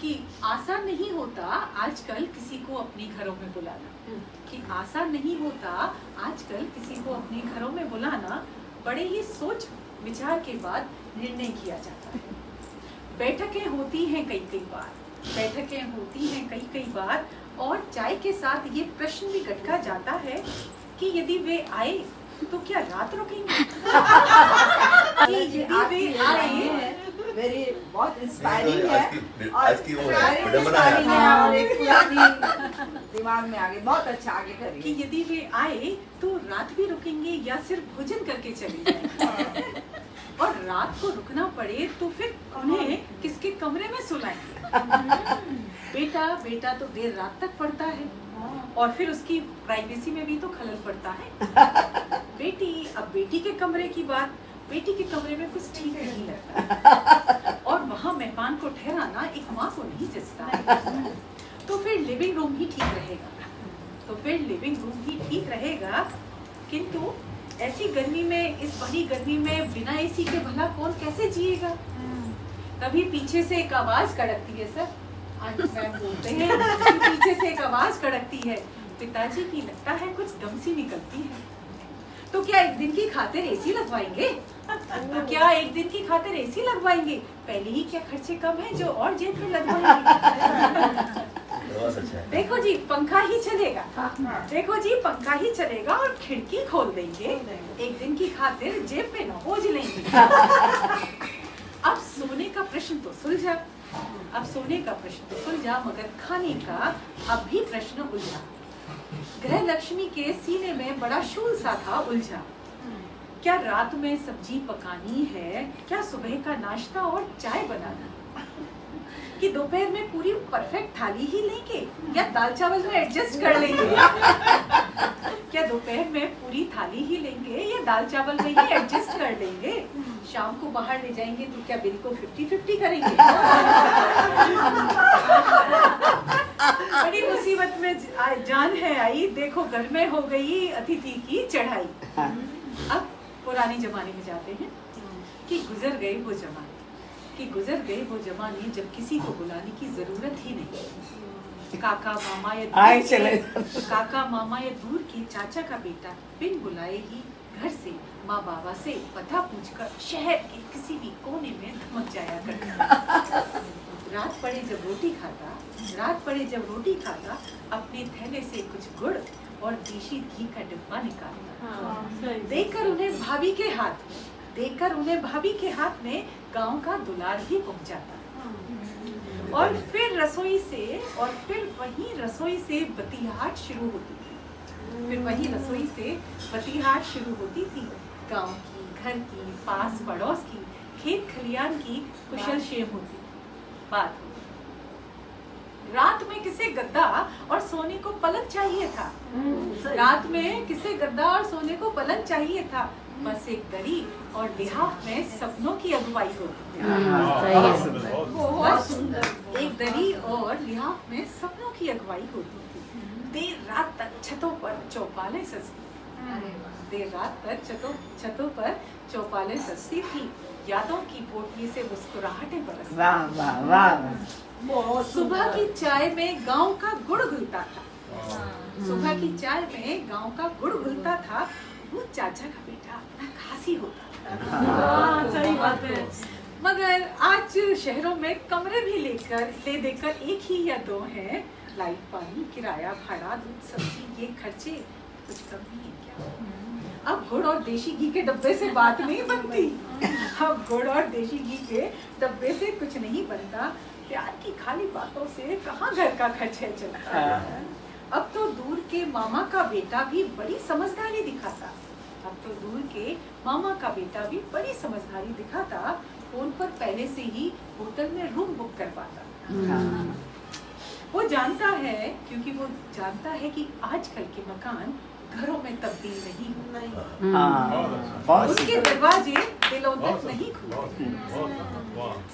कि आसान नहीं होता आजकल किसी को अपने घरों में बुलाना, कि आसान नहीं होता आजकल किसी को अपने घरों में बुलाना। बड़े ही सोच विचार के बाद निर्णय किया जाता है। बैठकें होती हैं कई बार और चाय के साथ ये प्रश्न भी गटका जाता है कि यदि वे आए तो क्या रात रुकेंगे? कि यदि वे आए वेरी बहुत इंस्पायरिंग है आज की वो है और एक दिमाग में आगे बहुत अच्छा आगे करिए कि यदि वे आए तो रात भी रुकेंगे या सिर्फ भोजन करके चले जाएंगे? और रात को रुकना पड़े तो फिर उन्हें किसके कमरे में सुलाएंगे? बेटा तो देर रात तक पढ़ता है और फिर उसकी प्राइवेसी में भी तो खलल पड़ता है। बेटी के कमरे की बात, बेटी के कमरे में कुछ ठीक नहीं लगता और वहाँ मेहमान को ठहराना एक माँ को नहीं जचता। तो फिर लिविंग रूम ही ठीक रहेगा। किंतु ऐसी गर्मी में, इस बड़ी गर्मी में बिना एसी के भला कौन कैसे जिएगा? तभी पीछे से एक आवाज कड़कती है, सर आज मैम बोलते हैं पीछे से एक आवाज कड़कती है, पिताजी की लगता है कुछ दम सी निकलती है। तो क्या एक दिन की खातिर एसी लगवाएंगे? पहले ही क्या खर्चे कम है जो और जेब में लगवाएंगे? देखो जी पंखा ही चलेगा और खिड़की खोल देंगे, एक दिन की खातिर जेब में न बोझ लेंगे। अब सोने का प्रश्न तो सुलझा, मगर खाने का अब भी प्रश्न उलझा। गृह लक्ष्मी के सीने में बड़ा शूल सा था उलझा। क्या रात में सब्जी पकानी है, क्या सुबह का नाश्ता और चाय बनाना, कि दोपहर में पूरी परफेक्ट थाली ही लेंगे या दाल चावल में एडजस्ट कर लेंगे? क्या दोपहर में पूरी थाली ही लेंगे या दाल चावल में ही एडजस्ट कर लेंगे? शाम को बाहर ले जाएंगे तो क्या बिल को 50-50 करेंगे? बड़ी मुसीबत में जान है आई, देखो घर में हो गई अतिथि की चढ़ाई। अब पुराने जमाने में जाते हैं कि गुजर गए वो जमाने जब किसी को बुलाने की जरूरत ही नहीं। काका मामा या दूर के चाचा का बेटा बिन बुलाए ही घर से माँ बाबा से पता पूछकर शहर के किसी भी कोने में धमक जाया करता। रात पड़े जब रोटी खाता अपने थैले से कुछ गुड़ और देशी घी का डिब्बा निकालता। देखकर उन्हें भाभी के हाथ में गांव का दुलार ही पहुंचाता। और फिर वहीं रसोई से बतिहाट शुरू होती थी। गांव की, घर की, पास पड़ोस की, खेत खलियान की कुशल क्षेम होती। बात रात में किसे गद्दा और सोने को पलंग चाहिए था। बस एक दरी और लिहाफ में सपनों की अगुवाई होती थी। बहुत सुंदर। एक दरी और लिहाफ में सपनों की अगुवाई होती थी। देर रात तक छतों पर चौपालें सजती थी। यादों की पोटली से मुस्कुराहटें बरसती। सुबह की चाय में गांव का गुड़ घुलता था। वो चाचा का बेटा अपना खास ही होता था। सही बात है। मगर आज शहरों में कमरे भी ले देकर एक ही या दो हैं। लाइट, पानी, किराया, भाड़ा, दूध, सब्जी, ये खर्चे कुछ कम नहीं है क्या? अब गुड़ और देशी घी के डब्बे से बात नहीं बनता। प्यार की खाली बातों से कहाँ घर का खर्चा चलता। अब तो दूर के मामा का बेटा भी बड़ी समझदारी दिखाता। फोन पर पहले से ही होटल में रूम बुक करवाता। वो जानता है कि आजकल के मकान घरों में तब्दील नहीं होते। उनके दरवाजे दिलों तक नहीं खुलते।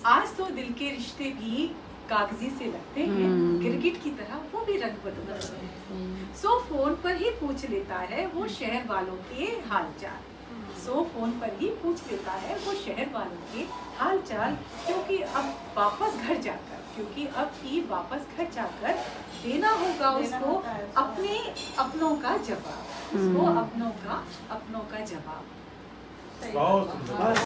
आज तो दिल के रिश्ते भी कागजी से लगते हैं, गिरगिट की तरह वो भी रंग बदलते हैं। सो फोन पर ही पूछ लेता है वो शहर वालों के हाल चाल। क्योंकि अब वापस घर क्योंकि अब ईद वापस घर जाकर देना होगा उसको होता है उसको। अपने अपनों का जवाब, उसको अपनों का जवाब। सही बहुत बात। सुंदर।